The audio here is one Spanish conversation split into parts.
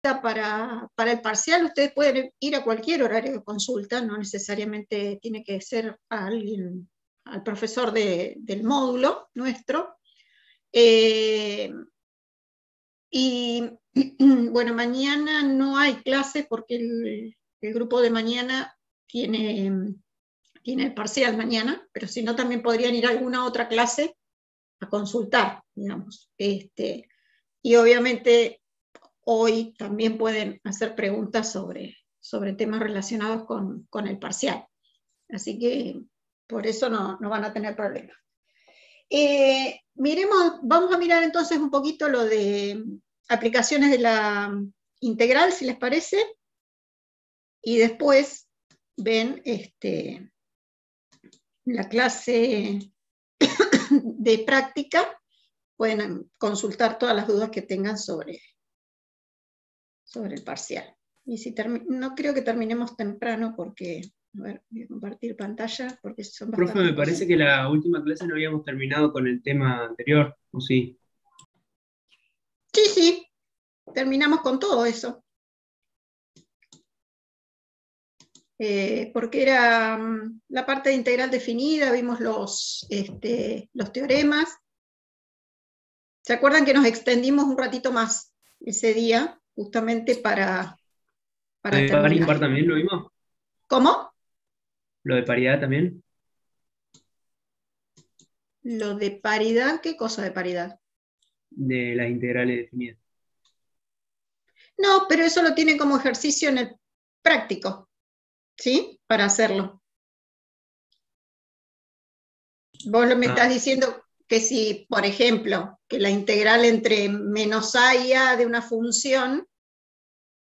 cita para el parcial, ustedes pueden ir a cualquier horario de consulta, no necesariamente tiene que ser a alguien, al profesor del módulo nuestro. Y bueno, mañana no hay clases porque el grupo de mañana tiene el parcial mañana, pero si no también podrían ir a alguna otra clase a consultar, digamos. Y obviamente hoy también pueden hacer preguntas sobre temas relacionados con el parcial. Así que por eso no van a tener problemas. Vamos a mirar entonces un poquito lo de aplicaciones de la integral, si les parece, y después ven la clase de práctica, pueden consultar todas las dudas que tengan sobre el parcial. Y si no creo que terminemos temprano porque, a ver, voy a compartir pantalla porque son bastante Profe, me parece que la última clase no habíamos terminado con el tema anterior, ¿o sí? Sí, terminamos con todo eso. Porque era la parte de integral definida, vimos los teoremas. ¿Se acuerdan que nos extendimos un ratito más ese día, justamente para ¿Lo de par y impar terminar? también lo vimos? ¿Cómo? ¿Lo de paridad también? Lo de paridad, ¿qué cosa de paridad? De las integrales definidas. No, pero eso lo tienen como ejercicio en el práctico, ¿sí? Para hacerlo. Vos me estás diciendo que si, por ejemplo, que la integral entre menos a y a de una función,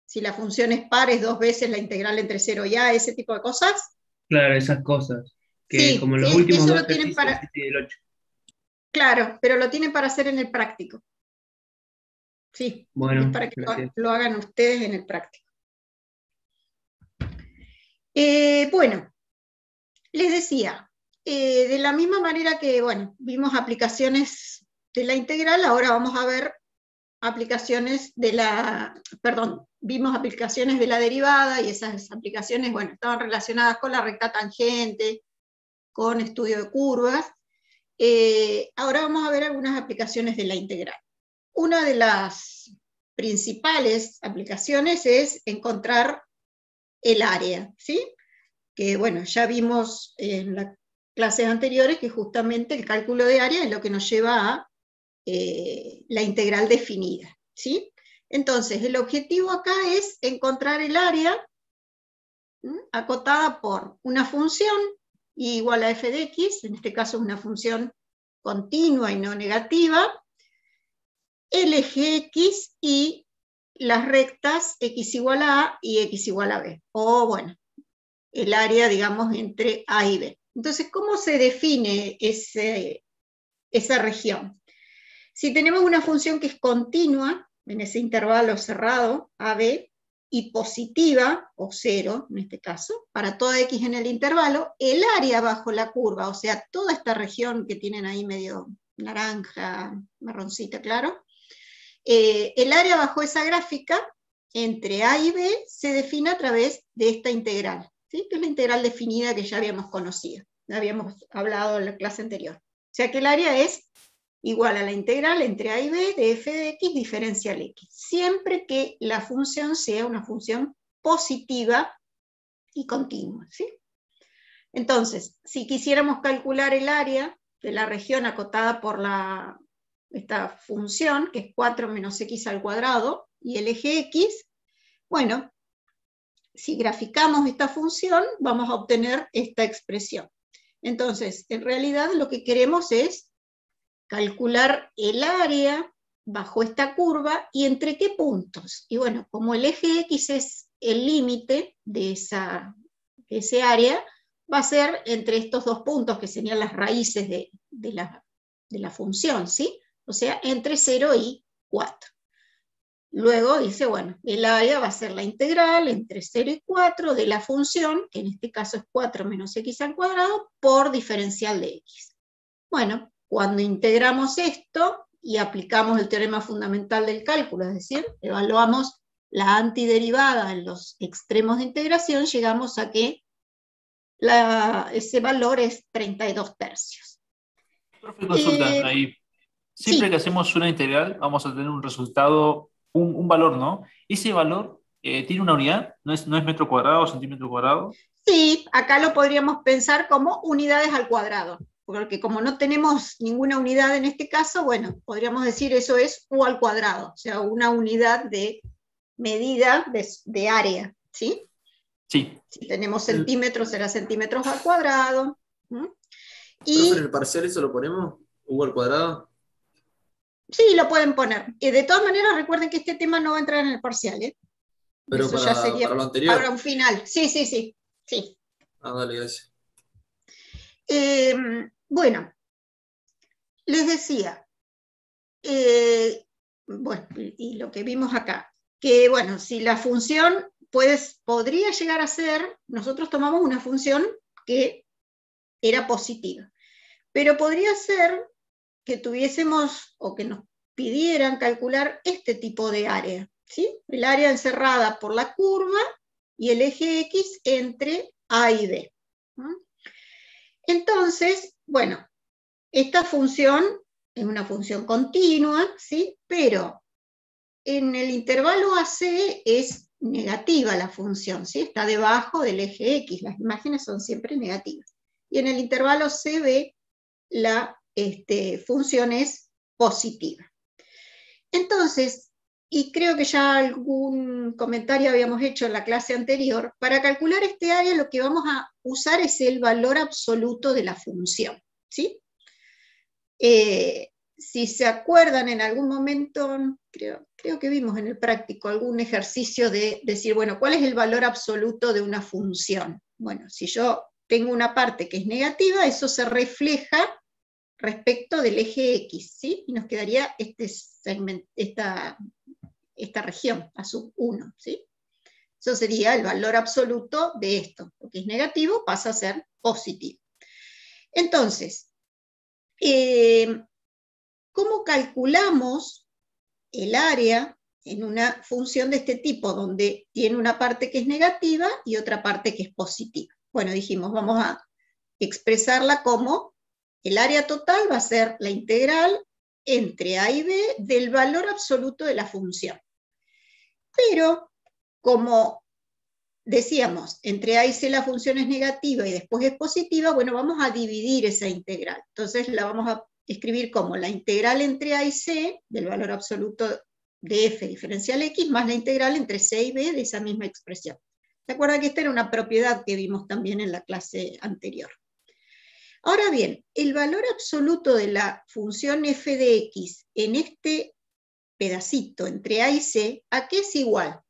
si la función es par, es 2 veces la integral entre 0 y a, ese tipo de cosas. Claro, esas cosas. Que Sí, como los últimos eso dos lo tienen ejercicios del para, 7 y del 8. claro, pero lo tienen para hacer en el práctico. Sí, es Bueno, para que gracias. lo hagan ustedes en el práctico. Bueno, les decía, de la misma manera que, bueno, vimos aplicaciones de la integral, ahora vamos a ver aplicaciones vimos aplicaciones de la derivada, y esas aplicaciones, bueno, estaban relacionadas con la recta tangente, con estudio de curvas. Ahora vamos a ver algunas aplicaciones de la integral. Una de las principales aplicaciones es encontrar el área, ¿sí? Que bueno, ya vimos en las clases anteriores que justamente el cálculo de área es lo que nos lleva a la integral definida, ¿sí? Entonces, el objetivo acá es encontrar el área acotada por una función igual a f de x, en este caso es una función continua y no negativa, el eje x y las rectas x igual a a y x igual a b, o bueno, el área, digamos, entre a y b. Entonces, ¿cómo se define esa región? Si tenemos una función que es continua, en ese intervalo cerrado, AB, y positiva, o 0 en este caso, para toda x en el intervalo, el área bajo la curva, o sea, toda esta región que tienen ahí medio naranja, marroncita, claro, el área bajo esa gráfica, entre a y b, se define a través de esta integral, ¿sí? Que es la integral definida que ya habíamos conocido, habíamos hablado en la clase anterior. O sea que el área es igual a la integral entre a y b de f de x diferencial x, siempre que la función sea una función positiva y continua, ¿sí? Entonces, si quisiéramos calcular el área de la región acotada por esta función, que es 4 menos x al cuadrado, y el eje x, bueno, si graficamos esta función, vamos a obtener esta expresión. Entonces, en realidad lo que queremos es calcular el área bajo esta curva y entre qué puntos. Y bueno, como el eje x es el límite de ese área, va a ser entre estos dos puntos que serían las raíces de la función, ¿sí? O sea, entre 0 y 4. Luego dice, bueno, el área va a ser la integral entre 0 y 4 de la función, que en este caso es 4 menos x al cuadrado, por diferencial de x. Bueno, cuando integramos esto y aplicamos el teorema fundamental del cálculo, es decir, evaluamos la antiderivada en los extremos de integración, llegamos a que ese valor es 32 tercios. Profe, consulta, ahí, siempre Sí, que hacemos una integral, vamos a tener un resultado, un valor, ¿no? Ese valor tiene una unidad, no es metro cuadrado o centímetro cuadrado. sí, acá lo podríamos pensar como unidades al cuadrado, porque como no tenemos ninguna unidad en este caso, bueno, podríamos decir eso es U al cuadrado, o sea, una unidad de medida de área, ¿sí? Sí. Si tenemos centímetros, será centímetros al cuadrado. Profe, en Y el parcial eso lo ponemos, U al cuadrado. sí, lo pueden poner. Y de todas maneras, recuerden que este tema no va a entrar en el parcial, ¿eh? Pero Eso ya para sería lo para anterior. un final. Sí, sí, sí. Sí. Ah, dale, gracias. Bueno, les decía, bueno, y lo que vimos acá, que bueno, si la función podría llegar a ser, nosotros tomamos una función que era positiva, pero podría ser que tuviésemos o que nos pidieran calcular este tipo de área, ¿sí? El área encerrada por la curva y el eje X entre A y B. Entonces, bueno, esta función es una función continua, ¿sí? Pero en el intervalo AC es negativa la función, ¿sí? Está debajo del eje X, las imágenes son siempre negativas. Y en el intervalo CB la función es positiva. Entonces, y creo que ya algún comentario habíamos hecho en la clase anterior, para calcular este área lo que vamos a usar es el valor absoluto de la función, ¿sí? Si se acuerdan en algún momento, creo que vimos en el práctico algún ejercicio de decir, bueno, ¿cuál es el valor absoluto de una función? Bueno, si yo tengo una parte que es negativa, eso se refleja respecto del eje X, ¿sí? Y nos quedaría esta región, a sub 1, ¿sí? Eso sería el valor absoluto de esto. Lo que es negativo pasa a ser positivo. Entonces, ¿cómo calculamos el área en una función de este tipo, donde tiene una parte que es negativa y otra parte que es positiva? Bueno, dijimos, vamos a expresarla como el área total va a ser la integral entre A y B del valor absoluto de la función. Pero, como decíamos, entre A y C la función es negativa y después es positiva, bueno, vamos a dividir esa integral. Entonces la vamos a escribir como la integral entre A y C del valor absoluto de f diferencial x más la integral entre C y B de esa misma expresión. ¿Se acuerdan que esta era una propiedad que vimos también en la clase anterior? Ahora bien, el valor absoluto de la función f de x en este pedacito entre A y C, ¿a qué es igual?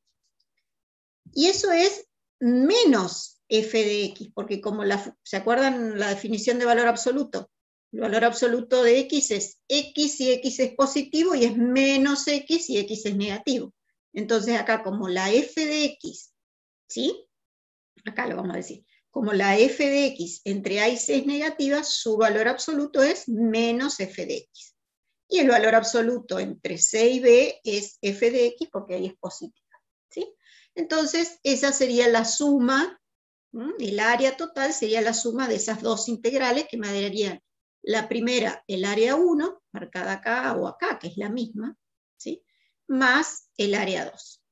Y eso es menos f de x, porque como ¿se acuerdan la definición de valor absoluto? El valor absoluto de x es x si x es positivo y es menos x si x es negativo. Entonces acá como la f de x, ¿sí? Acá lo vamos a decir. Como la f de x entre A y C es negativa, su valor absoluto es menos f de x. Y el valor absoluto entre C y B es f de x porque ahí es positiva, ¿sí? Entonces, esa sería la suma, el área total sería la suma de esas dos integrales que me darían la primera, el área 1, marcada acá o acá, que es la misma, ¿sí? Más el área 2.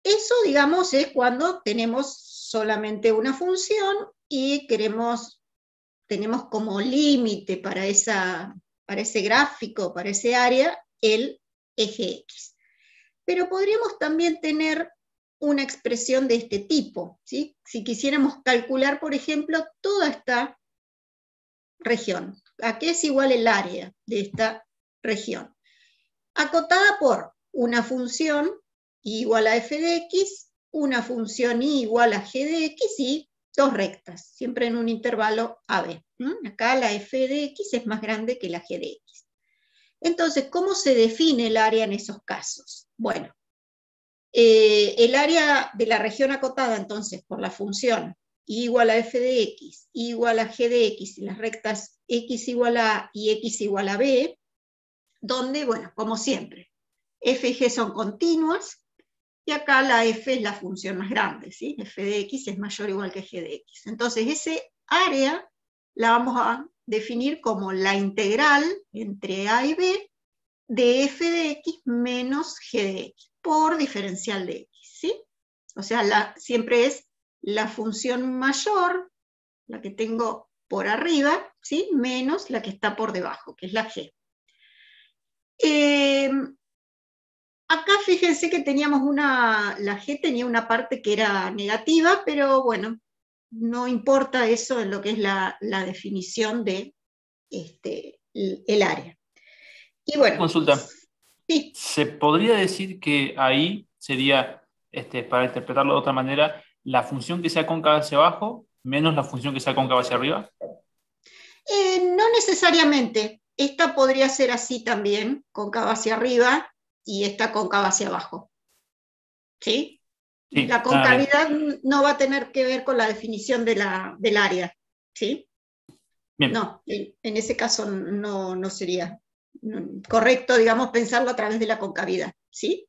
Eso, digamos, es cuando tenemos solamente una función y tenemos como límite para ese gráfico, para ese área, el eje X. Pero podríamos también tener una expresión de este tipo, ¿sí? Si quisiéramos calcular, por ejemplo, toda esta región. ¿A qué es igual el área de esta región? Acotada por una función igual a f de x, una función y igual a g de x y dos rectas, siempre en un intervalo AB. Acá la f de x es más grande que la g de x. Entonces, ¿cómo se define el área en esos casos? Bueno, el área de la región acotada, entonces, por la función y igual a f de x, igual a g de x, y las rectas x igual a y x igual a b, donde, bueno, como siempre, f y g son continuas, y acá la f es la función más grande, ¿sí? F de x es mayor o igual que g de x. Entonces, ese área la vamos a definir como la integral entre a y b de f de x menos g de x, por diferencial de x, ¿sí? O sea, siempre es la función mayor, la que tengo por arriba, ¿sí? Menos la que está por debajo, que es la g. Acá fíjense que teníamos la g tenía una parte que era negativa, pero bueno, no importa eso en lo que es la definición de el área. Y bueno, Consulta. sí. ¿Se podría decir que ahí sería, para interpretarlo de otra manera, la función que sea cóncava hacia abajo menos la función que sea cóncava hacia arriba? No necesariamente. Esta podría ser así también, cóncava hacia arriba, y esta cóncava hacia abajo. ¿Sí? Sí, La bien. concavidad no va a tener que ver con la definición del área. ¿Sí? Bien. No, en ese caso no sería correcto, digamos, pensarlo a través de la concavidad. ¿Sí?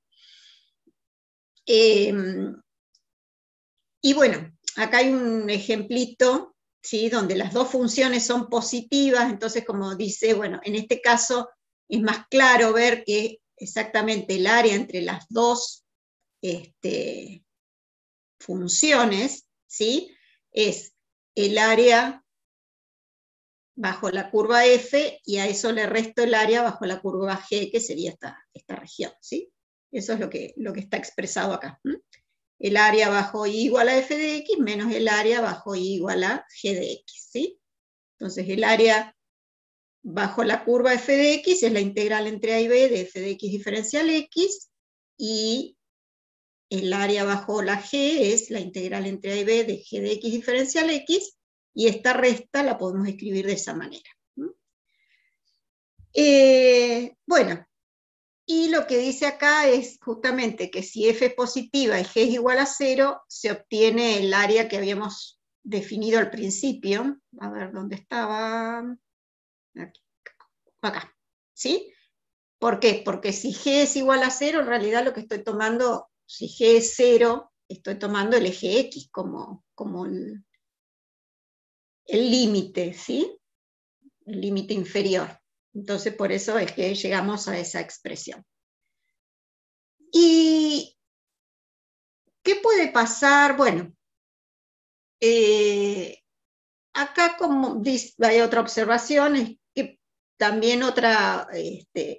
Y bueno, acá hay un ejemplito, ¿sí? Donde las dos funciones son positivas, entonces como dice, bueno, en este caso es más claro ver que exactamente el área entre las dos funciones, ¿sí? Es el área bajo la curva f, y a eso le resto el área bajo la curva g, que sería esta región, ¿sí? Eso es lo que está expresado acá. El área bajo i igual a f de x menos el área bajo i igual a g de x, ¿sí? Entonces el área bajo la curva f de x es la integral entre a y b de f de x diferencial x, y el área bajo la g es la integral entre a y b de g de x diferencial x, y esta resta la podemos escribir de esa manera. Bueno, y lo que dice acá es justamente que si f es positiva y g es igual a 0, se obtiene el área que habíamos definido al principio. A ver, ¿dónde estaba? Aquí, acá, ¿sí? ¿Por qué? Porque si g es igual a 0, en realidad lo que estoy tomando, si g es 0, estoy tomando el eje x como el límite, ¿sí? El límite inferior. Entonces, por eso es que llegamos a esa expresión. ¿Y qué puede pasar? Bueno, acá como hay otra observación, es que también otra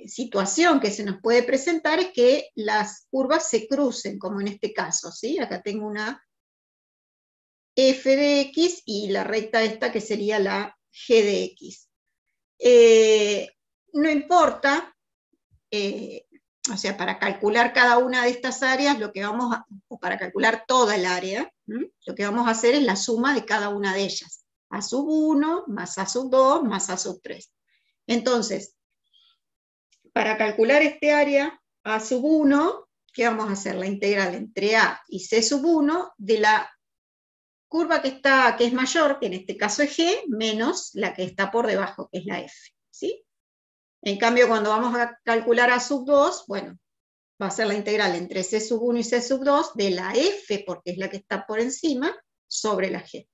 situación que se nos puede presentar es que las curvas se crucen, como en este caso, ¿sí? Acá tengo una f de x y la recta esta que sería la g de x. No importa, o sea, para calcular cada una de estas áreas, o para calcular toda el área, lo que vamos a hacer es la suma de cada una de ellas. A sub 1 más A sub 2 más A sub 3. Entonces, para calcular este área, A sub 1, ¿qué vamos a hacer? La integral entre A y C sub 1 de la curva que es mayor, que en este caso es G, menos la que está por debajo, que es la F. ¿Sí? En cambio, cuando vamos a calcular A sub 2, bueno, va a ser la integral entre C sub 1 y C sub 2 de la F, porque es la que está por encima, sobre la G.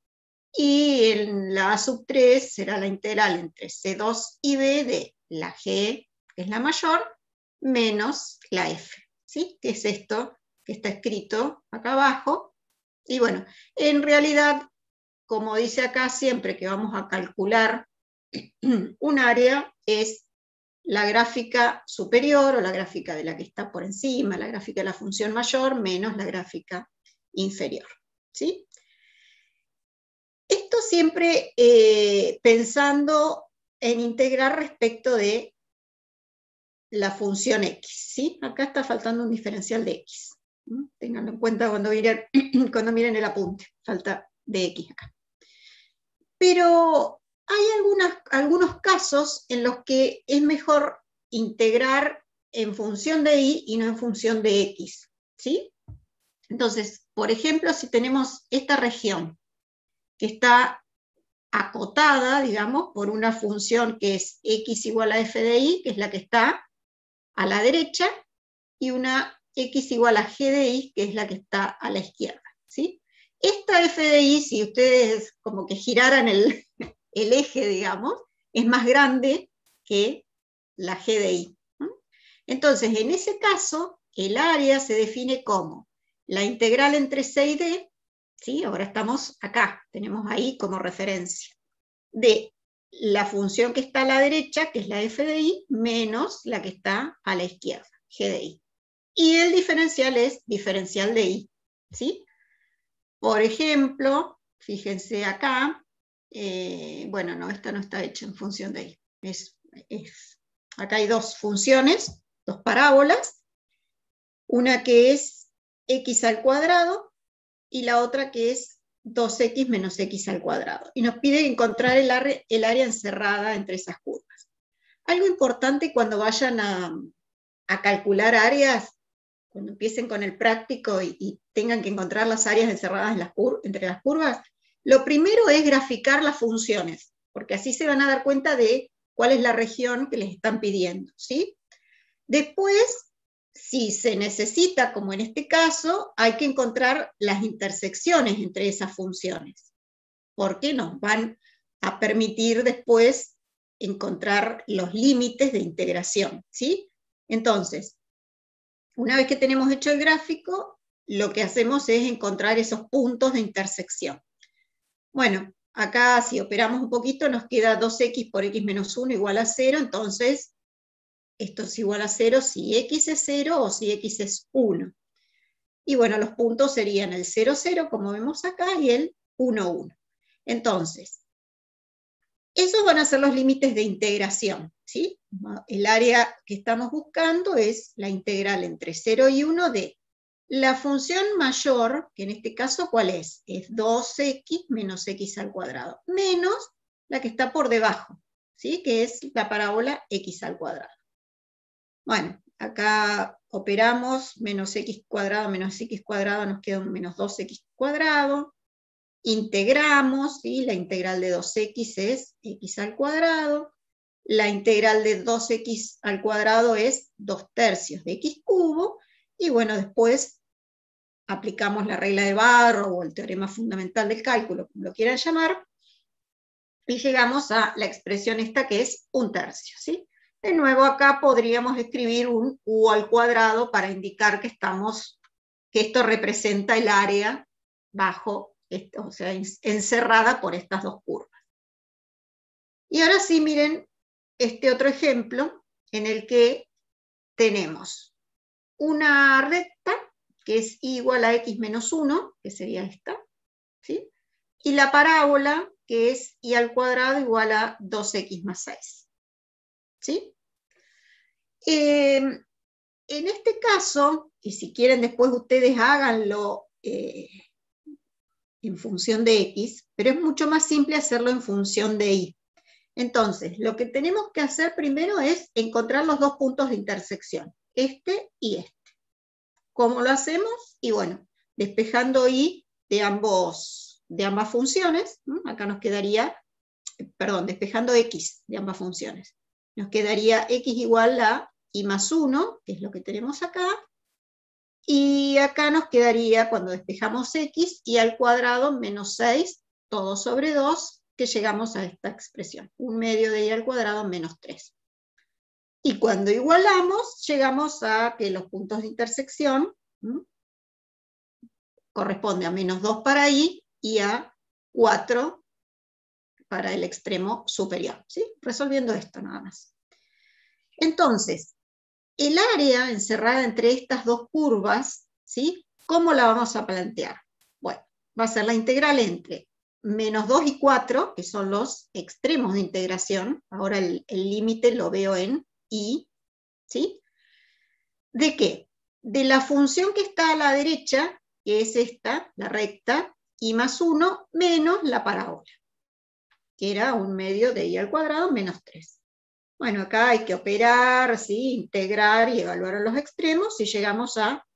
Y en la A sub 3 será la integral entre C2 y B de la G, que es la mayor, menos la F, ¿sí? Que es esto que está escrito acá abajo. Y bueno, en realidad, como dice acá, siempre que vamos a calcular un área, es la gráfica superior o la gráfica de la que está por encima, la gráfica de la función mayor, menos la gráfica inferior, ¿sí? Esto siempre pensando en integrar respecto de la función x, ¿sí? Acá está faltando un diferencial de x. Ténganlo en cuenta cuando miren el apunte, falta de x acá. Pero hay algunos casos en los que es mejor integrar en función de y y no en función de x, ¿sí? Entonces, por ejemplo, si tenemos esta región que está acotada, digamos, por una función que es x igual a f de y, que es la que está a la derecha, y una x igual a g de y, que es la que está a la izquierda, ¿sí? Esta f de y, si ustedes como que giraran el eje, digamos, es más grande que la g de y. Entonces, en ese caso, el área se define como la integral entre c y d, ¿sí? Ahora estamos acá, tenemos ahí como referencia, de la función que está a la derecha, que es la f de y, menos la que está a la izquierda, g de y. Y el diferencial es diferencial de y, ¿sí? Por ejemplo, fíjense acá, bueno, no, esta no está hecha en función de y. Acá hay dos funciones, dos parábolas, una que es x al cuadrado y la otra que es 2x menos x al cuadrado. Y nos pide encontrar el área encerrada entre esas curvas. Algo importante cuando vayan a calcular áreas, cuando empiecen con el práctico y tengan que encontrar las áreas encerradas entre las curvas, lo primero es graficar las funciones, porque así se van a dar cuenta de cuál es la región que les están pidiendo, ¿sí? Después, si se necesita, como en este caso, hay que encontrar las intersecciones entre esas funciones, porque nos van a permitir después encontrar los límites de integración, ¿sí? Entonces, una vez que tenemos hecho el gráfico, lo que hacemos es encontrar esos puntos de intersección. Bueno, acá si operamos un poquito nos queda 2x por x menos 1 igual a 0, entonces esto es igual a 0 si x es 0 o si x es 1. Y bueno, los puntos serían el 0, 0, como vemos acá, y el 1, 1. Entonces, esos van a ser los límites de integración, ¿sí? El área que estamos buscando es la integral entre 0 y 1 de la función mayor, que en este caso, ¿cuál es? Es 2x menos x al cuadrado, menos la que está por debajo, ¿sí? Que es la parábola x al cuadrado. Bueno, acá operamos menos x cuadrado nos queda un menos 2x cuadrado. Integramos, ¿sí? La integral de 2x es x al cuadrado. La integral de 2x al cuadrado es 2/3 de x cubo. Y bueno, después aplicamos la regla de Barrow o el teorema fundamental del cálculo, como lo quieran llamar, y llegamos a la expresión esta que es 1/3, ¿sí? De nuevo acá podríamos escribir un u al cuadrado para indicar que esto representa el área bajo, o sea, encerrada por estas dos curvas. Y ahora sí, miren este otro ejemplo en el que tenemos una recta que es igual a x menos 1, que sería esta, ¿sí? Y la parábola que es y al cuadrado igual a 2x más 6. ¿Sí? En este caso, y si quieren después ustedes háganlo en función de x, pero es mucho más simple hacerlo en función de y. Entonces, lo que tenemos que hacer primero es encontrar los dos puntos de intersección, este y este. ¿Cómo lo hacemos? Y bueno, despejando y de ambas funciones, acá nos quedaría, perdón, despejando x de ambas funciones. Nos quedaría x igual a y más 1, que es lo que tenemos acá, y acá nos quedaría, cuando despejamos x, y al cuadrado menos 6, todo sobre 2, que llegamos a esta expresión, 1/2 de y al cuadrado menos 3. Y cuando igualamos, llegamos a que los puntos de intersección corresponde a menos 2 para y a 4 para el extremo superior, ¿sí? Resolviendo esto nada más. Entonces, el área encerrada entre estas dos curvas, ¿sí? ¿Cómo la vamos a plantear? Bueno, va a ser la integral entre menos 2 y 4, que son los extremos de integración. Ahora el límite lo veo en y, ¿sí? ¿De qué? De la función que está a la derecha, que es esta, la recta, y más 1 menos la parábola, que era 1/2 de y al cuadrado menos 3. Bueno, acá hay que operar, ¿sí? Integrar y evaluar a los extremos, y llegamos a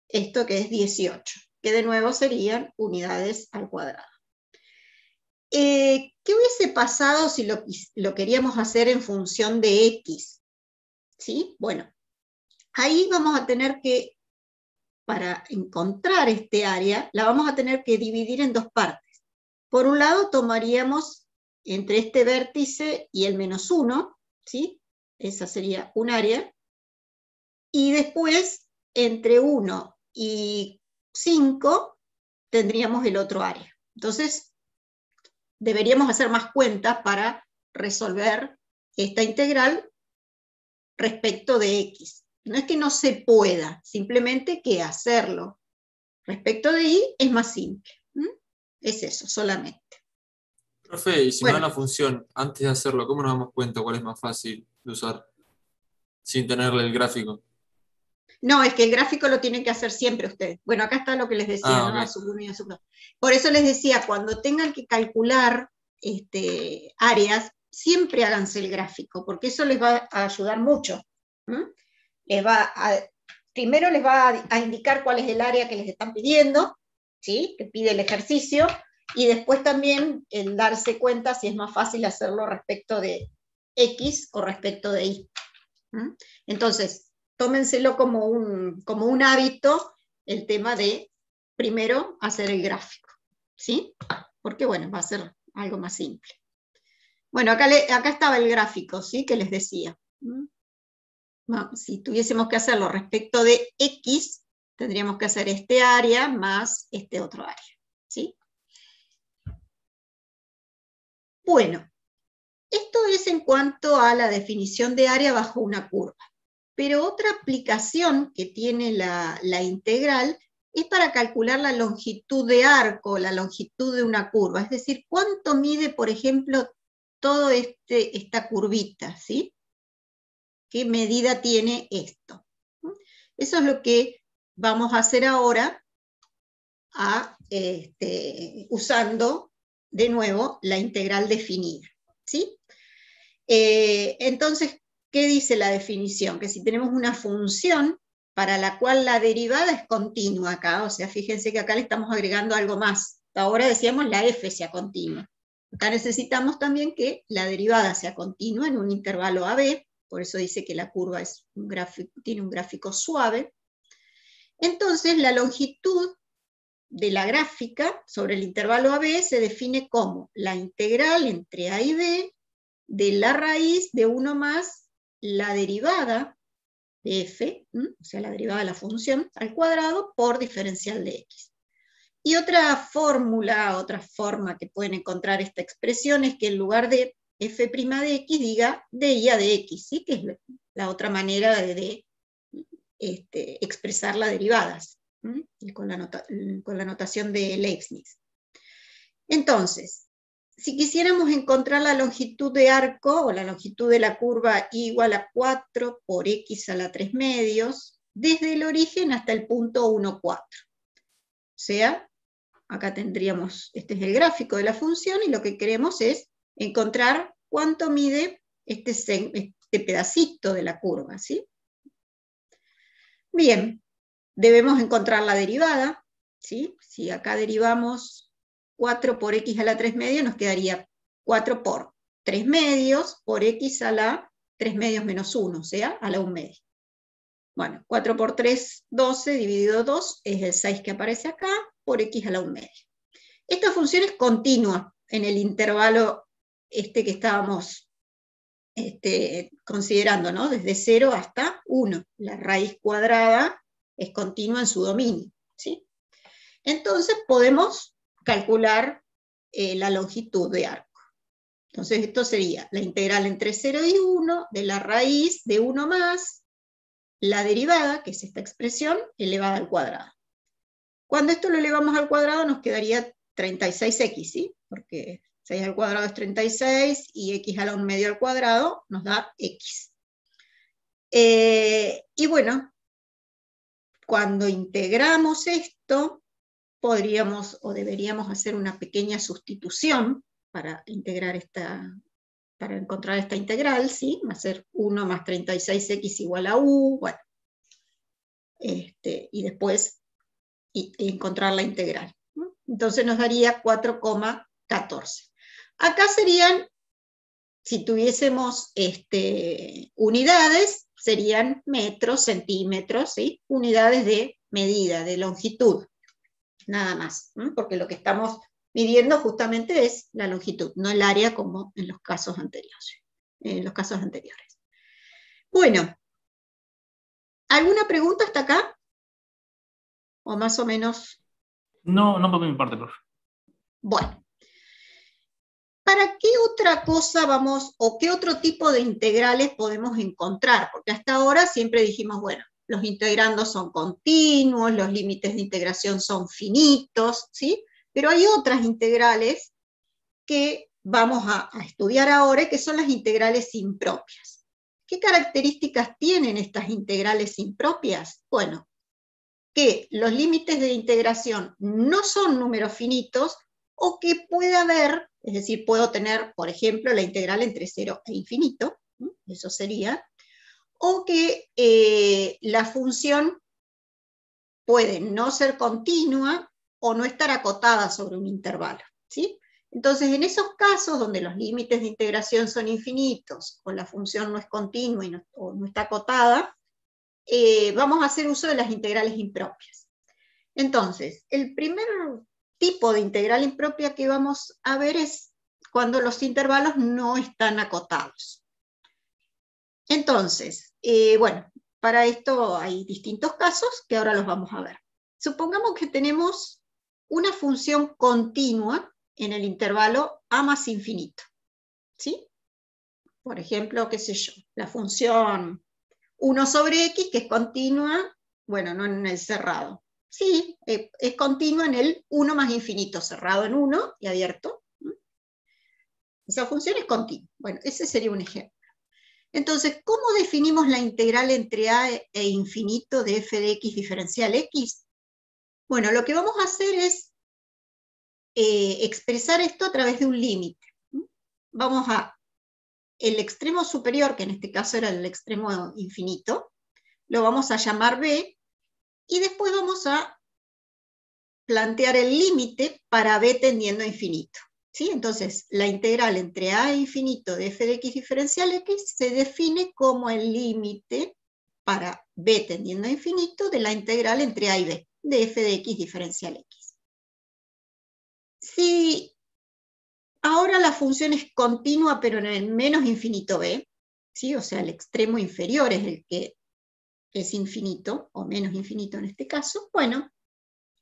esto que es 18, que de nuevo serían unidades al cuadrado. ¿Qué hubiese pasado si lo queríamos hacer en función de x? ¿Sí? Bueno, ahí vamos a tener que, para encontrar este área, la vamos a tener que dividir en dos partes. Por un lado, tomaríamos entre este vértice y el -1, ¿sí? Esa sería un área. Y después, entre 1 y 5, tendríamos el otro área. Entonces, deberíamos hacer más cuentas para resolver esta integral respecto de x. No es que no se pueda, simplemente que hacerlo respecto de y es más simple. Es eso, solamente. Profe, y si me Bueno. dan la función antes de hacerlo, ¿cómo nos damos cuenta cuál es más fácil de usar sin tenerle el gráfico? No, es que el gráfico lo tienen que hacer siempre ustedes. Bueno, acá está lo que les decía, ¿no? Ok. A sub 1 y a sub 2. Por eso les decía, cuando tengan que calcular siempre háganse el gráfico, porque eso les va a ayudar mucho. Primero les va a indicar cuál es el área que les están pidiendo, ¿sí? Que pide el ejercicio, y después también el darse cuenta si es más fácil hacerlo respecto de X o respecto de Y. Entonces, tómenselo como un hábito, el tema de primero hacer el gráfico, ¿sí? Porque bueno, va a ser algo más simple. Bueno, acá estaba el gráfico, ¿sí? Que les decía. Bueno, si tuviésemos que hacerlo respecto de X, tendríamos que hacer este área más este otro área, ¿sí? Bueno, esto es en cuanto a la definición de área bajo una curva. Pero otra aplicación que tiene la integral es para calcular la longitud de arco, la longitud de una curva, es decir, cuánto mide, por ejemplo, toda esta curvita, ¿sí? ¿Qué medida tiene esto? Eso es lo que vamos a hacer ahora usando de nuevo la integral definida, ¿sí? Entonces, ¿qué dice la definición? Que si tenemos una función para la cual la derivada es continua acá, o sea, fíjense que acá le estamos agregando algo más. Ahora decíamos la f sea continua. Acá necesitamos también que la derivada sea continua en un intervalo AB, por eso dice que la curva tiene un gráfico suave. Entonces, la longitud de la gráfica sobre el intervalo AB se define como la integral entre A y B de la raíz de 1 más la derivada de f, o sea, la derivada de la función al cuadrado por diferencial de x. Y otra fórmula, otra forma que pueden encontrar esta expresión es que en lugar de f' de x diga di a de x, ¿sí? Que es la otra manera de expresar las derivadas, con la notación de Leibniz. Entonces, si quisiéramos encontrar la longitud de arco, o la longitud de la curva y igual a 4 por x a la 3 medios, desde el origen hasta el punto 1, 4. O sea, acá tendríamos, este es el gráfico de la función, y lo que queremos es encontrar cuánto mide este pedacito de la curva, ¿sí? Bien, debemos encontrar la derivada, ¿sí? Si acá derivamos 4 por x a la 3 medios, nos quedaría 4 por 3 medios por x a la 3 medios menos 1, o sea, a la 1 medio. Bueno, 4 por 3, 12, dividido 2, es el 6 que aparece acá, por x a la 1 medio. Esta función es continua en el intervalo que estábamos considerando, ¿no? Desde 0 hasta 1. La raíz cuadrada es continua en su dominio, ¿sí? Entonces podemos calcular la longitud de arco. Entonces esto sería la integral entre 0 y 1 de la raíz de 1 más la derivada, que es esta expresión, elevada al cuadrado. Cuando esto lo elevamos al cuadrado nos quedaría 36x, ¿sí? Porque 6 al cuadrado es 36 y x a la 1 medio al cuadrado nos da x. Y bueno, cuando integramos esto, podríamos o deberíamos hacer una pequeña sustitución para encontrar esta integral, ¿sí? Va a ser 1 más 36x igual a u, bueno. Y después encontrar la integral, ¿no? Entonces nos daría 4,14. Acá serían, si tuviésemos unidades, serían metros, centímetros, ¿sí? Unidades de medida, de longitud, nada más, porque lo que estamos midiendo justamente es la longitud, no el área como en los casos anteriores. Bueno, ¿alguna pregunta hasta acá? ¿O más o menos? No, no por mi parte, profe. Bueno. ¿Para qué otra cosa vamos, o qué otro tipo de integrales podemos encontrar? Porque hasta ahora siempre dijimos, bueno, los integrandos son continuos, los límites de integración son finitos, ¿sí? Pero hay otras integrales que vamos a estudiar ahora y que son las integrales impropias. ¿Qué características tienen estas integrales impropias? Bueno, que los límites de integración no son números finitos, o que puede haber, es decir, puedo tener, por ejemplo, la integral entre 0 e infinito, eso sería, o que la función puede no ser continua o no estar acotada sobre un intervalo, ¿sí? Entonces, en esos casos donde los límites de integración son infinitos, o la función no es continua o no está acotada, vamos a hacer uso de las integrales impropias. Entonces, el primer tipo de integral impropia que vamos a ver es cuando los intervalos no están acotados. Entonces, bueno, para esto hay distintos casos que ahora los vamos a ver. Supongamos que tenemos una función continua en el intervalo a más infinito, ¿sí? Por ejemplo, qué sé yo, la función 1 sobre x, que es continua, bueno, no en el cerrado. Sí, es continua en el 1 más infinito, cerrado en 1 y abierto. Esa función es continua. Bueno, ese sería un ejemplo. Entonces, ¿cómo definimos la integral entre a e infinito de f de x diferencial x? Bueno, lo que vamos a hacer es expresar esto a través de un límite. Vamos a el extremo superior, que en este caso era el extremo infinito, lo vamos a llamar b, y después vamos a plantear el límite para b tendiendo a infinito, ¿sí? Entonces, la integral entre a e infinito de f de x diferencial x se define como el límite para b tendiendo a infinito de la integral entre a y b de f de x diferencial x. Si ahora la función es continua pero en el menos infinito b, ¿sí? O sea, el extremo inferior es el que es infinito, o menos infinito en este caso, bueno,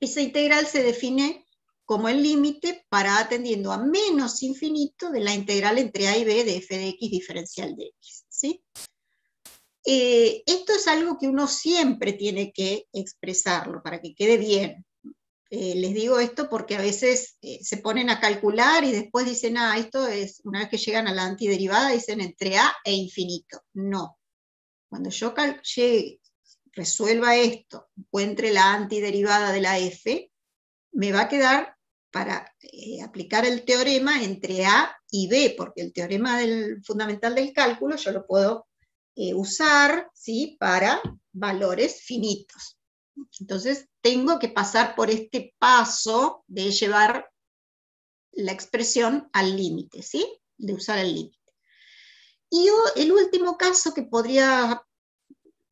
esa integral se define como el límite para a tendiendo a menos infinito de la integral entre a y b de f de x diferencial de x, ¿sí? Esto es algo que uno siempre tiene que expresarlo para que quede bien. Les digo esto porque a veces se ponen a calcular y después dicen, esto es, una vez que llegan a la antiderivada, dicen entre a e infinito. No. Cuando yo resuelva esto, encuentre la antiderivada de la f, me va a quedar para aplicar el teorema entre a y b, porque el teorema fundamental del cálculo yo lo puedo usar, ¿sí?, para valores finitos. Entonces tengo que pasar por este paso de llevar la expresión al límite, ¿sí?, de usar el límite. Y el último caso que podría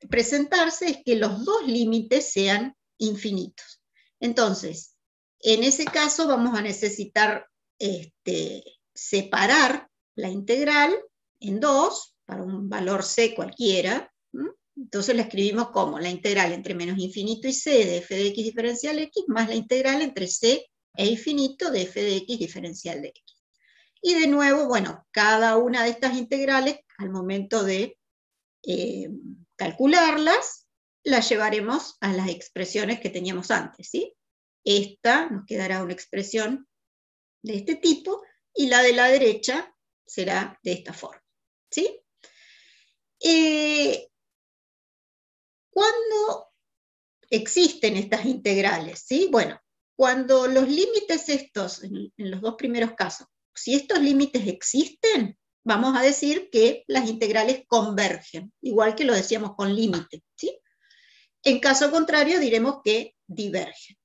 presentarse es que los dos límites sean infinitos. Entonces, en ese caso vamos a necesitar separar la integral en dos, para un valor c cualquiera. Entonces la escribimos como la integral entre menos infinito y c de f de x diferencial x, más la integral entre c e infinito de f de x diferencial de x. Y de nuevo, bueno, cada una de estas integrales, al momento de calcularlas, las llevaremos a las expresiones que teníamos antes, ¿sí? Esta nos quedará una expresión de este tipo, y la de la derecha será de esta forma, ¿sí? ¿Cuándo existen estas integrales? ¿Sí? Bueno, cuando los límites estos, en los dos primeros casos, si estos límites existen, vamos a decir que las integrales convergen, igual que lo decíamos con límite, ¿sí? En caso contrario, diremos que divergen.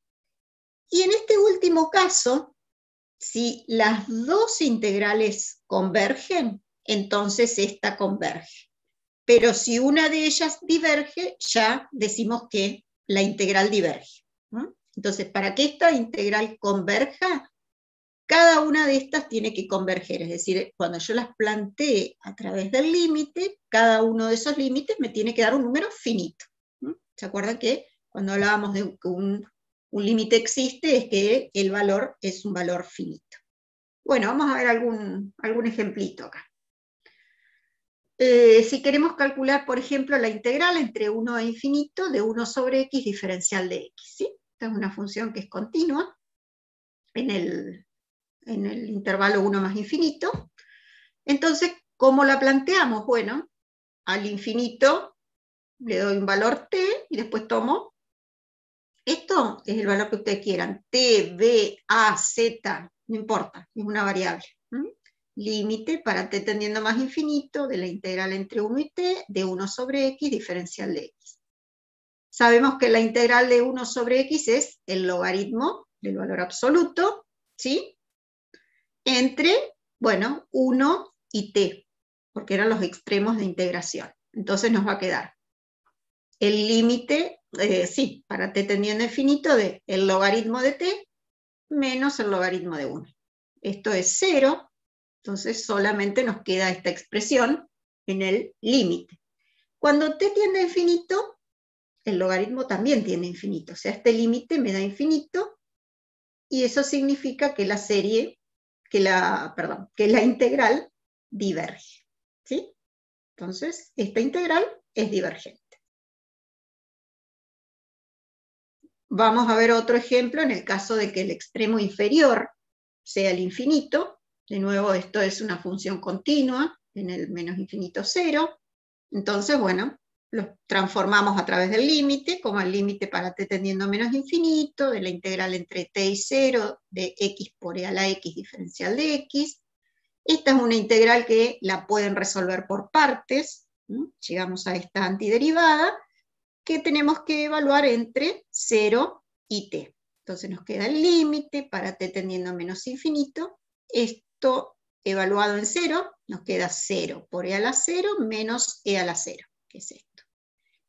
Y en este último caso, si las dos integrales convergen, entonces esta converge. pero si una de ellas diverge, ya decimos que la integral diverge. Entonces, para que esta integral converja, cada una de estas tiene que converger, es decir, cuando yo las plantee a través del límite, cada uno de esos límites me tiene que dar un número finito. ¿Se acuerdan que cuando hablábamos de que un límite existe, es que el valor es un valor finito? Bueno, vamos a ver algún ejemplito acá. Si queremos calcular, por ejemplo, la integral entre 1 e infinito de 1 sobre x diferencial de x, ¿sí? Esta es una función que es continua en el intervalo 1 más infinito. Entonces, ¿cómo la planteamos? Bueno, al infinito le doy un valor t, y después tomo, esto es el valor que ustedes quieran, t, b, a, z, no importa, es una variable. Límite para t tendiendo a más infinito de la integral entre 1 y t de 1 sobre x diferencial de x. Sabemos que la integral de 1 sobre x es el logaritmo del valor absoluto, ¿sí? Entre, bueno, 1 y t, porque eran los extremos de integración. Entonces nos va a quedar el límite, sí, para t tendiendo a infinito de el logaritmo de t menos el logaritmo de 1. Esto es 0, entonces solamente nos queda esta expresión en el límite. Cuando t tiende a infinito, el logaritmo también tiende a infinito, o sea, este límite me da infinito, y eso significa que la serie, que la integral diverge, ¿sí? Entonces, esta integral es divergente. Vamos a ver otro ejemplo en el caso de que el extremo inferior sea el infinito. De nuevo, esto es una función continua en el menos infinito 0. Entonces, bueno, lo transformamos a través del límite, como el límite para t tendiendo a menos infinito, de la integral entre t y 0, de x por e a la x diferencial de x. Esta es una integral que la pueden resolver por partes. Llegamos a esta antiderivada, que tenemos que evaluar entre 0 y t. Entonces nos queda el límite para t tendiendo a menos infinito. Esto evaluado en 0, nos queda 0 por e a la 0 menos e a la 0, que es esto.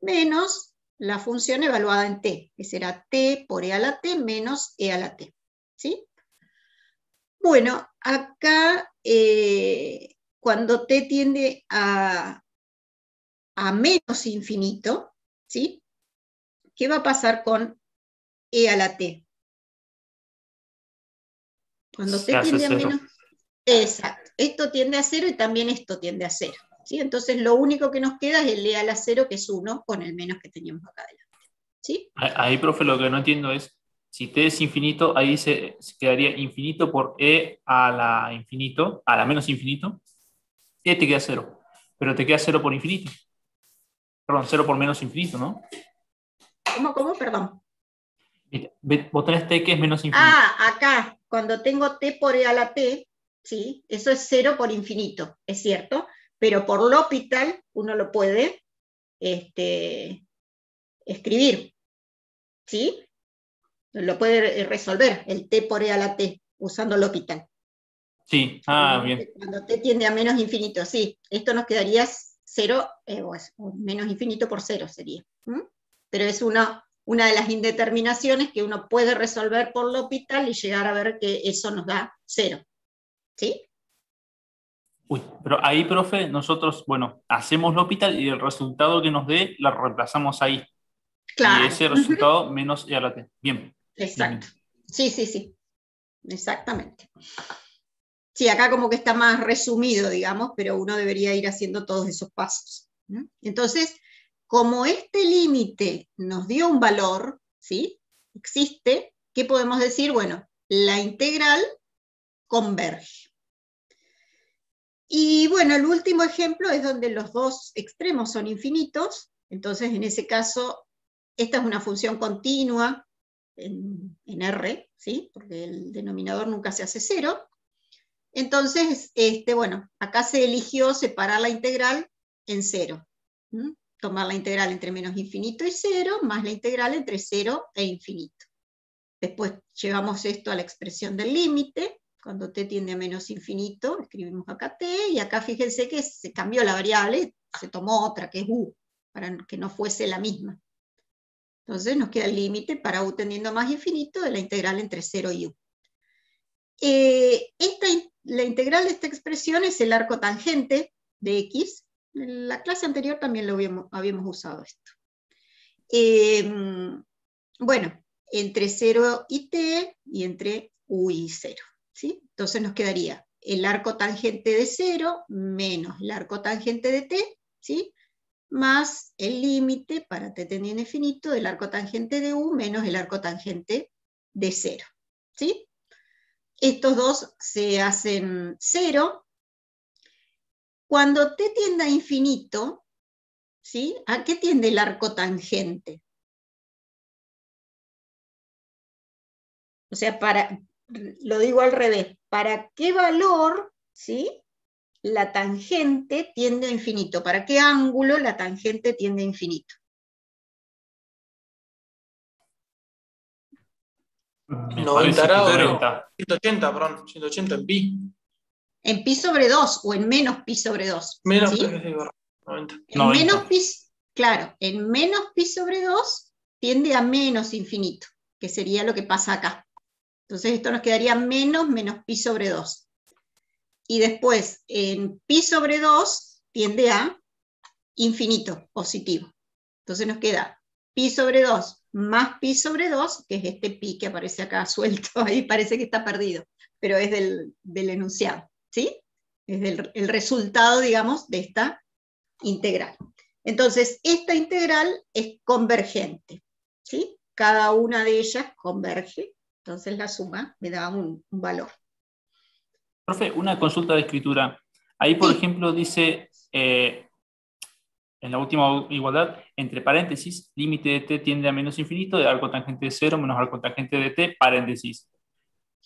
Menos la función evaluada en t, que será t por e a la t menos e a la t. ¿Sí? Bueno, acá cuando t tiende a menos infinito, ¿sí? ¿Qué va a pasar con e a la t? Cuando t tiende a menos... Exacto, esto tiende a 0 y también esto tiende a 0. ¿Sí? Entonces lo único que nos queda es el e a la 0, que es 1, con el menos que teníamos acá adelante. ¿Sí? Ahí, profe, lo que no entiendo es, si t es infinito, ahí se quedaría infinito por e a la infinito, a la menos infinito, e te queda 0. Pero te queda 0 por infinito. Perdón, 0 por menos infinito, ¿no? ¿Cómo? Perdón. Vos tenés t que es menos infinito. Ah, acá, cuando tengo t por e a la t, ¿sí? Eso es 0 por infinito, es cierto, pero por L'Hopital uno lo puede escribir, ¿sí? Lo puede resolver, el t por e a la t, usando L'Hopital. Sí, bien. Cuando t tiende a menos infinito, sí. Esto nos quedaría 0, o menos infinito por 0 sería. Pero es una de las indeterminaciones que uno puede resolver por L'Hopital y llegar a ver que eso nos da 0. ¿Sí? Uy, pero ahí, profe, nosotros, bueno, hacemos L'Hopital y el resultado que nos dé lo reemplazamos ahí. Claro. Y ese resultado menos e a la t. Bien. Exacto. Bien. Sí. Exactamente. Sí, acá como que está más resumido, digamos, pero uno debería ir haciendo todos esos pasos. Entonces, como este límite nos dio un valor, ¿sí? Existe, ¿qué podemos decir? Bueno, la integral converge. Y bueno, el último ejemplo es donde los dos extremos son infinitos. Entonces, en ese caso, esta es una función continua en R, ¿sí? Porque el denominador nunca se hace 0. Entonces, bueno, acá se eligió separar la integral en 0. Tomar la integral entre menos infinito y 0, más la integral entre 0 e infinito. Después llevamos esto a la expresión del límite, Cuando t tiende a menos infinito, escribimos acá t, y acá fíjense que se cambió la variable, se tomó otra, que es u, para que no fuese la misma. Entonces nos queda el límite para u tendiendo a más infinito de la integral entre 0 y u. La integral de esta expresión es el arco tangente de x. En la clase anterior también lo habíamos usado esto. Bueno, entre 0 y t, y entre u y 0. ¿Sí? Entonces nos quedaría el arco tangente de 0 menos el arco tangente de t, ¿sí? Más el límite para t tendiendo a infinito del arco tangente de u menos el arco tangente de 0. ¿Sí? Estos dos se hacen 0. Cuando t tiende a infinito, ¿sí? ¿A qué tiende el arco tangente? O sea, lo digo al revés, ¿para qué valor, ¿sí? La tangente tiende a infinito? ¿Para qué ángulo la tangente tiende a infinito? Me 90 parece que grados, 90. 180, perdón, 180 en pi. En pi sobre 2 o en menos pi sobre 2. Menos, ¿sí? 90. En 90. menos pi, claro, en menos pi sobre 2 tiende a menos infinito, que sería lo que pasa acá. Entonces esto nos quedaría menos pi sobre 2. Y después, en pi sobre 2 tiende a infinito, positivo. Entonces nos queda pi sobre 2 más pi sobre 2, que es este pi que aparece acá suelto, ahí parece que está perdido, pero es del enunciado, ¿sí? Es el resultado, digamos, de esta integral. Entonces, esta integral es convergente, ¿sí? Cada una de ellas converge, entonces la suma me da un valor. Profe, una consulta de escritura. Ahí, por Sí. ejemplo, dice, en la última igualdad, entre paréntesis, límite de t tiende a menos infinito, de arco tangente de 0 menos arco tangente de t, paréntesis.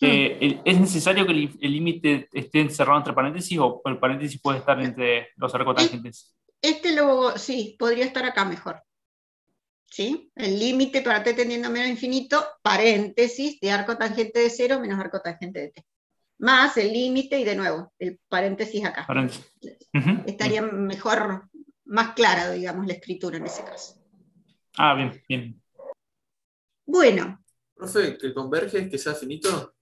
¿Es necesario que el límite esté encerrado entre paréntesis o el paréntesis puede estar entre los arcotangentes? Sí, podría estar acá mejor. ¿Sí? El límite para t tendiendo a menos infinito, paréntesis, de arco tangente de 0 menos arco tangente de t. Más el límite y de nuevo, el paréntesis acá. Paréntesis. Estaría mejor, más clara, digamos, la escritura en ese caso. Ah, bien, bien. Bueno. Profe, ¿que converge es que sea finito?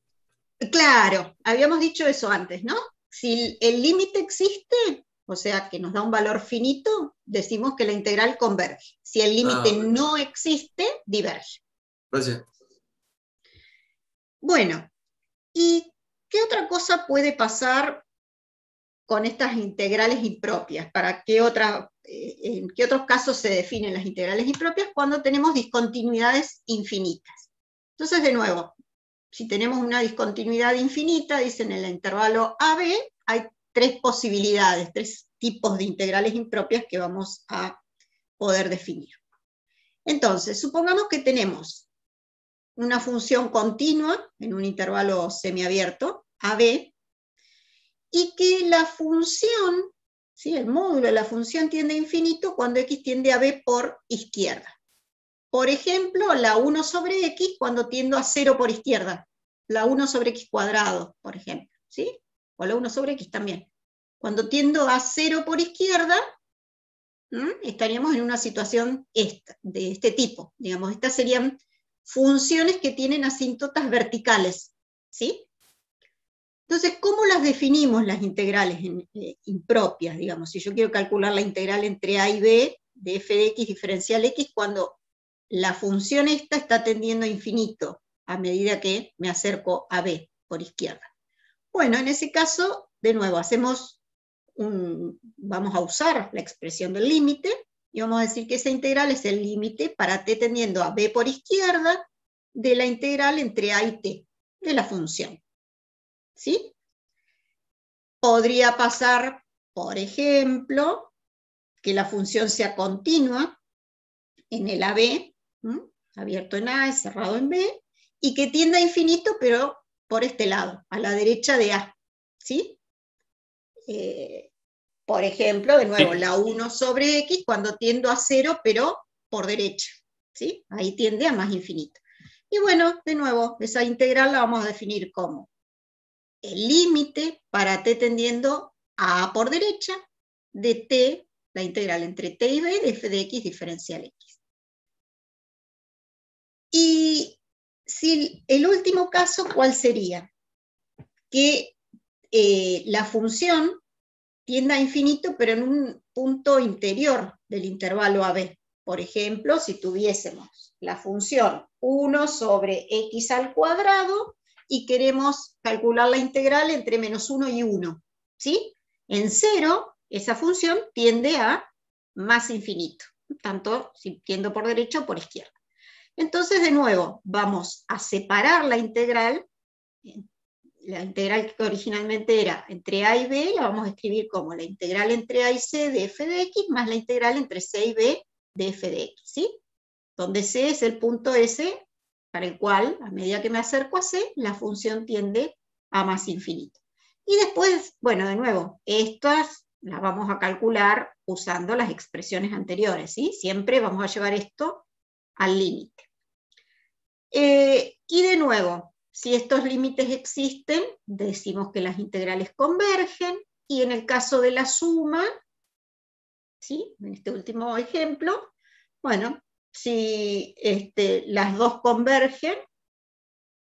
Claro, habíamos dicho eso antes, ¿no? Si el límite existe, o sea, que nos da un valor finito, decimos que la integral converge. Si el límite no existe, diverge. Gracias. Bueno, ¿y qué otra cosa puede pasar con estas integrales impropias? ¿En qué otros casos se definen las integrales impropias? Cuando tenemos discontinuidades infinitas. Entonces, de nuevo, si tenemos una discontinuidad infinita, dicen en el intervalo AB, hay tres posibilidades, tres tipos de integrales impropias que vamos a poder definir. Entonces, supongamos que tenemos una función continua en un intervalo semiabierto, AB, y que la función, ¿sí? El módulo de la función tiende a infinito cuando x tiende a b por izquierda. Por ejemplo, la 1 sobre x cuando tiendo a 0 por izquierda. La 1 sobre x cuadrado, por ejemplo. ¿Sí? O la 1 sobre x también. Cuando tiendo a 0 por izquierda, estaríamos en una situación de este tipo. Digamos, estas serían funciones que tienen asíntotas verticales. ¿Sí? Entonces, ¿cómo las definimos las integrales impropias? Digamos, si yo quiero calcular la integral entre a y b de f de x diferencial x cuando la función esta está tendiendo a infinito a medida que me acerco a b por izquierda. Bueno, en ese caso, de nuevo, vamos a usar la expresión del límite y vamos a decir que esa integral es el límite para t tendiendo a b por izquierda de la integral entre a y t de la función. ¿Sí? Podría pasar, por ejemplo, que la función sea continua en el AB, abierto en A, cerrado en B, y que tienda a infinito, pero por este lado, a la derecha de A. ¿Sí? Por ejemplo, de nuevo, la 1 sobre X cuando tiendo a 0, pero por derecha. ¿Sí? Ahí tiende a más infinito. Y bueno, de nuevo, esa integral la vamos a definir como el límite para t tendiendo a por derecha de t, la integral entre t y b de f de x diferencial x. Y si el último caso, ¿cuál sería? Que la función tienda a infinito, pero en un punto interior del intervalo AB. Por ejemplo, si tuviésemos la función 1 sobre x al cuadrado y queremos calcular la integral entre menos 1 y 1, ¿sí? En 0, esa función tiende a más infinito, tanto si tiendo por derecha o por izquierda. Entonces, de nuevo, vamos a separar la integral que originalmente era entre a y b, la vamos a escribir como la integral entre a y c de f de x más la integral entre c y b de f de x, ¿sí? Donde c es el punto S para el cual, a medida que me acerco a c, la función tiende a más infinito. Y después, bueno, de nuevo, estas las vamos a calcular usando las expresiones anteriores, ¿sí? Siempre vamos a llevar esto al límite. Y de nuevo, si estos límites existen, decimos que las integrales convergen, y en el caso de la suma, ¿sí? En este último ejemplo, bueno, si las dos convergen,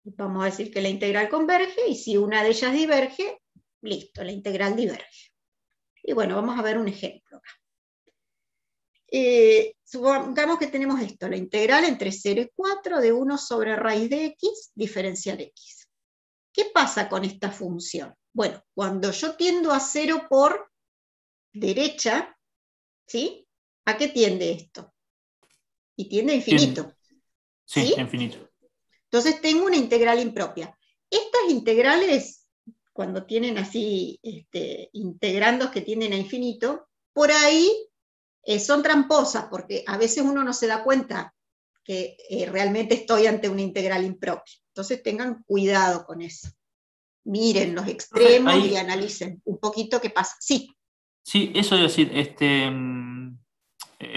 vamos a decir que la integral converge, y si una de ellas diverge, listo, la integral diverge. Y bueno, vamos a ver un ejemplo acá. Supongamos que tenemos esto, la integral entre 0 y 4 de 1 sobre raíz de x diferencial x. ¿Qué pasa con esta función? Bueno, cuando yo tiendo a 0 por derecha, ¿sí? ¿A qué tiende esto? Y tiende a infinito. Sí, ¿sí? infinito. Entonces tengo una integral impropia. Estas integrales, cuando tienen así integrandos que tienden a infinito, por ahí son tramposas, porque a veces uno no se da cuenta que realmente estoy ante una integral impropia. Entonces tengan cuidado con eso. Miren los extremos y analicen un poquito qué pasa. Sí. Sí, eso es decir,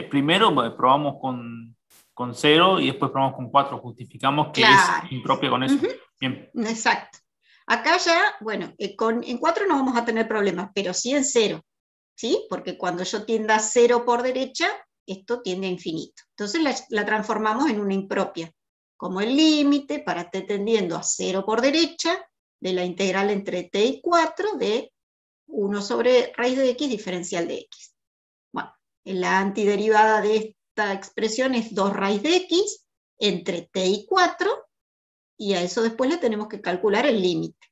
primero probamos con 0 y después probamos con 4, justificamos que Claro. es impropia con eso. Bien. Exacto. Acá ya, bueno, en 4 no vamos a tener problemas, pero sí en 0, ¿sí? Porque cuando yo tienda a 0 por derecha, esto tiende a infinito. Entonces la transformamos en una impropia, como el límite para t tendiendo a 0 por derecha de la integral entre t y 4 de 1 sobre raíz de x diferencial de x. Bueno, la antiderivada de esta expresión es 2 raíz de x entre t y 4, y a eso después le tenemos que calcular el límite.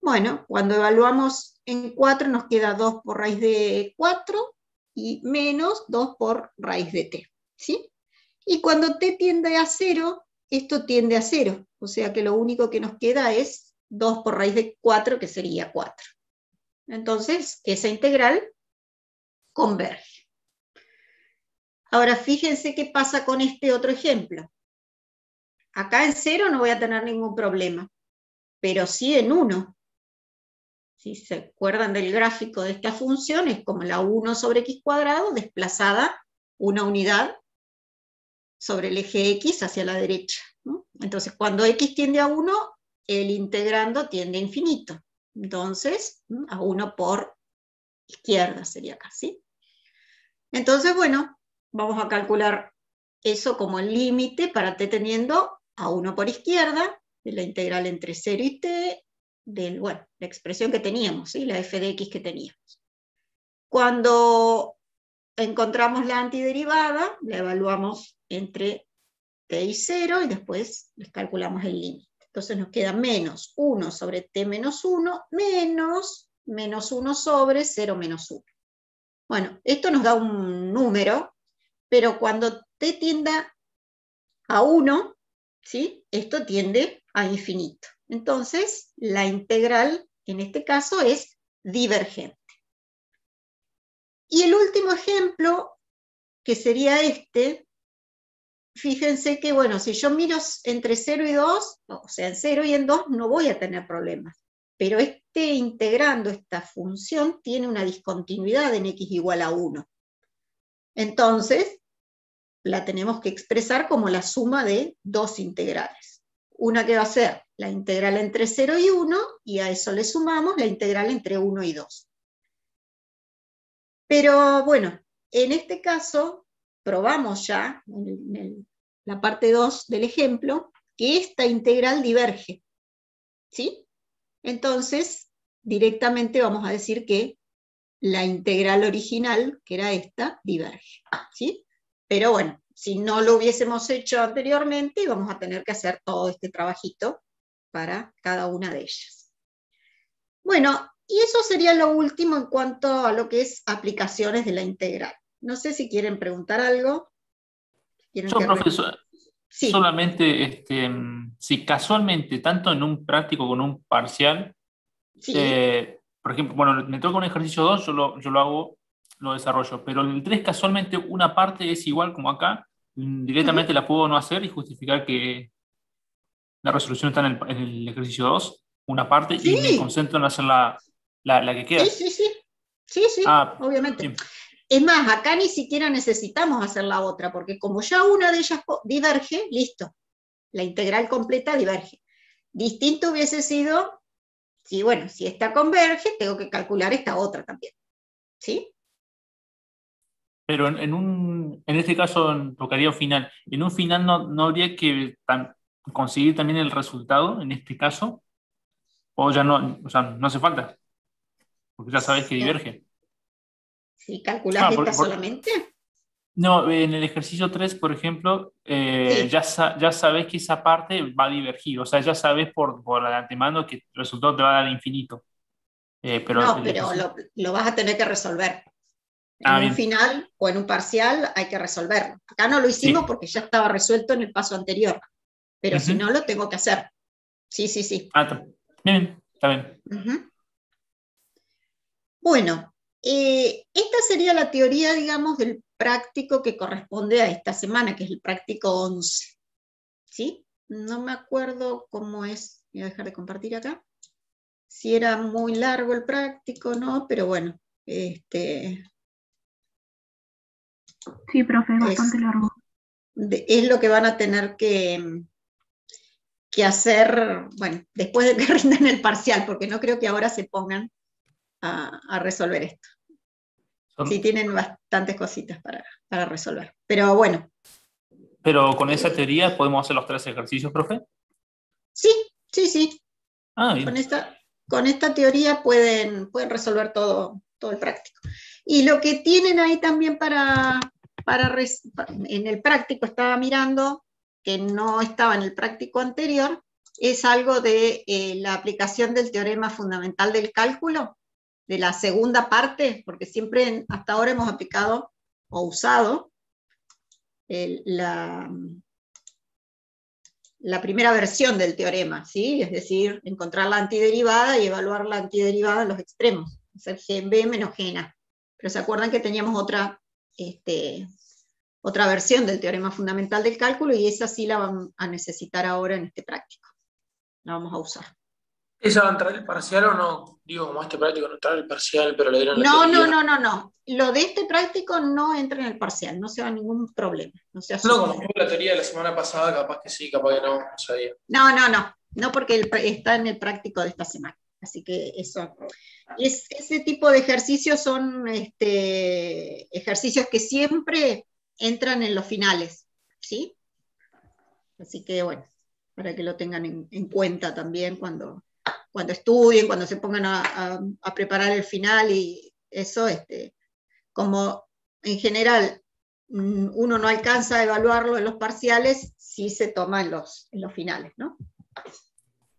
Bueno, cuando evaluamos en 4 nos queda 2 por raíz de 4 y menos 2 por raíz de t, ¿sí? Y cuando t tiende a 0, esto tiende a 0, o sea que lo único que nos queda es 2 por raíz de 4, que sería 4. Entonces, esa integral converge. Ahora, fíjense qué pasa con este otro ejemplo. Acá en 0 no voy a tener ningún problema, pero sí en 1. Si se acuerdan del gráfico de esta función, es como la 1 sobre x cuadrado desplazada una unidad sobre el eje x hacia la derecha, ¿no? Entonces, cuando x tiende a 1, el integrando tiende a infinito. Entonces, a 1 por izquierda sería acá, ¿sí? Entonces, bueno, vamos a calcular eso como el límite para t tendiendo a 1 por izquierda, de la integral entre 0 y t, la expresión que teníamos, ¿sí? La f de x que teníamos. Cuando encontramos la antiderivada, la evaluamos entre t y 0, y después les calculamos el límite. Entonces nos queda menos 1 sobre t menos 1, menos 1 sobre 0 menos 1. Bueno, esto nos da un número, pero cuando t tienda a 1, ¿sí? Esto tiende a infinito. Entonces, la integral, en este caso, es divergente. Y el último ejemplo, que sería fíjense que, bueno, si yo miro entre 0 y 2, o sea, en 0 y en 2, no voy a tener problemas. Pero integrando esta función tiene una discontinuidad en x igual a 1. Entonces, la tenemos que expresar como la suma de dos integrales. Una que va a ser la integral entre 0 y 1, y a eso le sumamos la integral entre 1 y 2. Pero bueno, en este caso, probamos ya, en la parte 2 del ejemplo, que esta integral diverge, ¿sí? Entonces, directamente vamos a decir que la integral original, que era esta, diverge, ¿sí? Pero bueno, si no lo hubiésemos hecho anteriormente, vamos a tener que hacer todo este trabajito para cada una de ellas. Bueno, y eso sería lo último en cuanto a lo que es aplicaciones de la integral. No sé si quieren preguntar algo. Yo, profesor, Sí. solamente, si casualmente, tanto en un práctico como en un parcial, Sí. por ejemplo, bueno, me toca un ejercicio 2, yo lo hago, lo desarrollo, pero en el 3 casualmente una parte es igual como acá, directamente la puedo no hacer y justificar que la resolución está en el ejercicio 2, una parte, y me Sí. concentro en hacer la que queda. Sí, obviamente. Bien. Es más, acá ni siquiera necesitamos hacer la otra, porque como ya una de ellas diverge, listo, la integral completa diverge. Distinto hubiese sido, si esta converge, tengo que calcular esta otra también, ¿sí? Pero en este caso tocaría un final. En un final no habría que conseguir también el resultado, en este caso, o ya no, o sea, no hace falta, porque ya sabes que diverge. Si calculás esta por- solamente. No, en el ejercicio 3, por ejemplo, Sí. ya sabes que esa parte va a divergir, o sea, ya sabes por antemano que el resultado te va a dar infinito. Pero No, el pero ejercicio... lo vas a tener que resolver. En un bien. final o en un parcial hay que resolverlo. Acá no lo hicimos Sí. porque ya estaba resuelto en el paso anterior, pero si no Ujú. lo tengo que hacer. Sí. Bien, está bien. Uh-huh. Bueno, esta sería la teoría, digamos, del práctico que corresponde a esta semana, que es el práctico 11. ¿Sí? No me acuerdo cómo es, voy a dejar de compartir acá, si era muy largo el práctico, ¿no? Pero bueno, Sí, profe, bastante largo. Es lo que van a tener que hacer, bueno, después de que rindan el parcial, porque no creo que ahora se pongan a resolver esto. Sí, tienen bastantes cositas para resolver. Pero bueno. Pero con esa teoría podemos hacer los 3 ejercicios, profe. Sí. Bien. Con esta teoría pueden resolver todo el práctico. Y lo que tienen ahí también en el práctico, estaba mirando, que no estaba en el práctico anterior, es algo de la aplicación del teorema fundamental del cálculo, de la segunda parte, porque siempre hasta ahora hemos aplicado o usado la primera versión del teorema, ¿sí? Es decir, encontrar la antiderivada y evaluar la antiderivada en los extremos, hacer GB menos GNA. Pero se acuerdan que teníamos otra versión del teorema fundamental del cálculo, y esa sí la vamos a necesitar ahora en este práctico. La vamos a usar. ¿Esa va a entrar el parcial o no? Digo, como este práctico no entra el parcial, pero le dieron la No. teoría. Lo de este práctico no entra en el parcial, no se va a ningún problema. No, como fue la teoría de la semana pasada, capaz que sí, capaz que no sabía. No, porque está en el práctico de esta semana. Así que eso. Ese tipo de ejercicios son ejercicios que siempre entran en los finales, ¿sí? Así que bueno, para que lo tengan en cuenta también cuando estudien, cuando se pongan a preparar el final, y eso, como en general uno no alcanza a evaluarlo en los parciales, sí se toma en los finales, ¿no?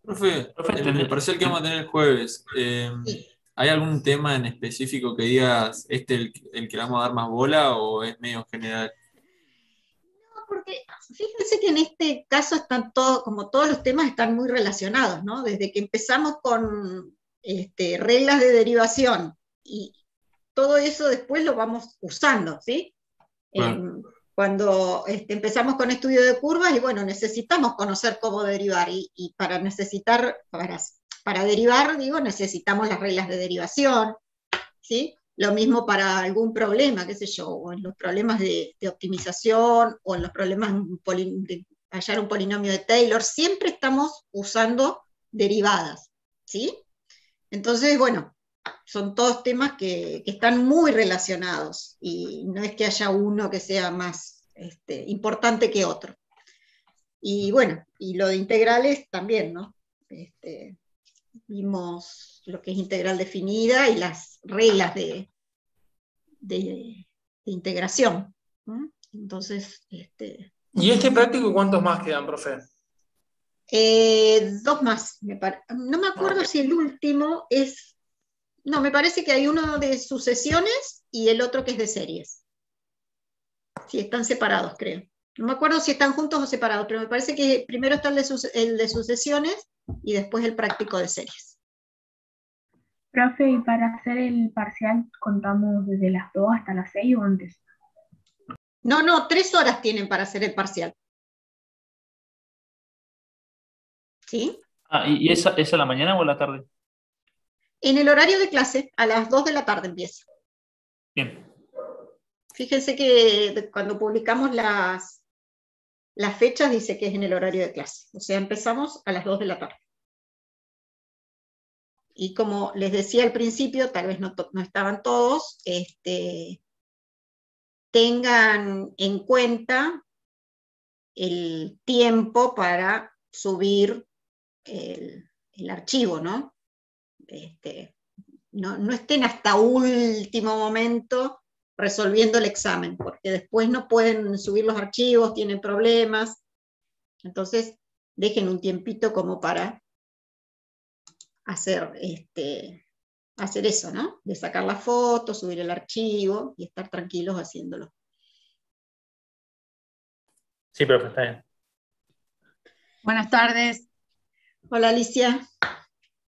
Profe, el parcial que vamos a tener el jueves, Sí. ¿hay algún tema en específico que digas el que le vamos a dar más bola, o es medio general? No, porque fíjense que en este caso están como todos los temas están muy relacionados, ¿no? Desde que empezamos con reglas de derivación, y todo eso después lo vamos usando, ¿sí? Bueno. Cuando empezamos con estudio de curvas, y bueno, necesitamos conocer cómo derivar, y para derivar, digo, necesitamos las reglas de derivación, ¿sí? Lo mismo para algún problema, qué sé yo, o en los problemas de optimización, o en los problemas hallar un polinomio de Taylor, siempre estamos usando derivadas, ¿sí? Entonces, bueno, son todos temas que están muy relacionados y no es que haya uno que sea más importante que otro. Y bueno, y lo de integrales también, ¿no? Vimos lo que es integral definida y las reglas de integración, ¿no? Entonces, ¿Y este práctico cuántos más quedan, profe? dos más, no me acuerdo Ok. si el último es, no, me parece que hay uno de sucesiones y el otro que es de series. Sí, están separados, creo. No me acuerdo si están juntos o separados, pero me parece que primero está el de sucesiones y después el práctico de series. Profe, ¿y para hacer el parcial contamos desde las 2 hasta las 6 o antes? No, 3 horas tienen para hacer el parcial. ¿Sí? Ah, ¿y esa es a la mañana o a la tarde? En el horario de clase, a las 2 de la tarde empieza. Bien. Fíjense que cuando publicamos las fechas dice que es en el horario de clase. O sea, empezamos a las 2 de la tarde. Y como les decía al principio, tal vez no estaban todos, tengan en cuenta el tiempo para subir el archivo, ¿no? No estén hasta último momento resolviendo el examen, porque después no pueden subir los archivos, tienen problemas. Entonces, dejen un tiempito como para hacer eso, ¿no? De sacar la foto, subir el archivo y estar tranquilos haciéndolo. Sí, profe, está bien. Buenas tardes. Hola, Alicia.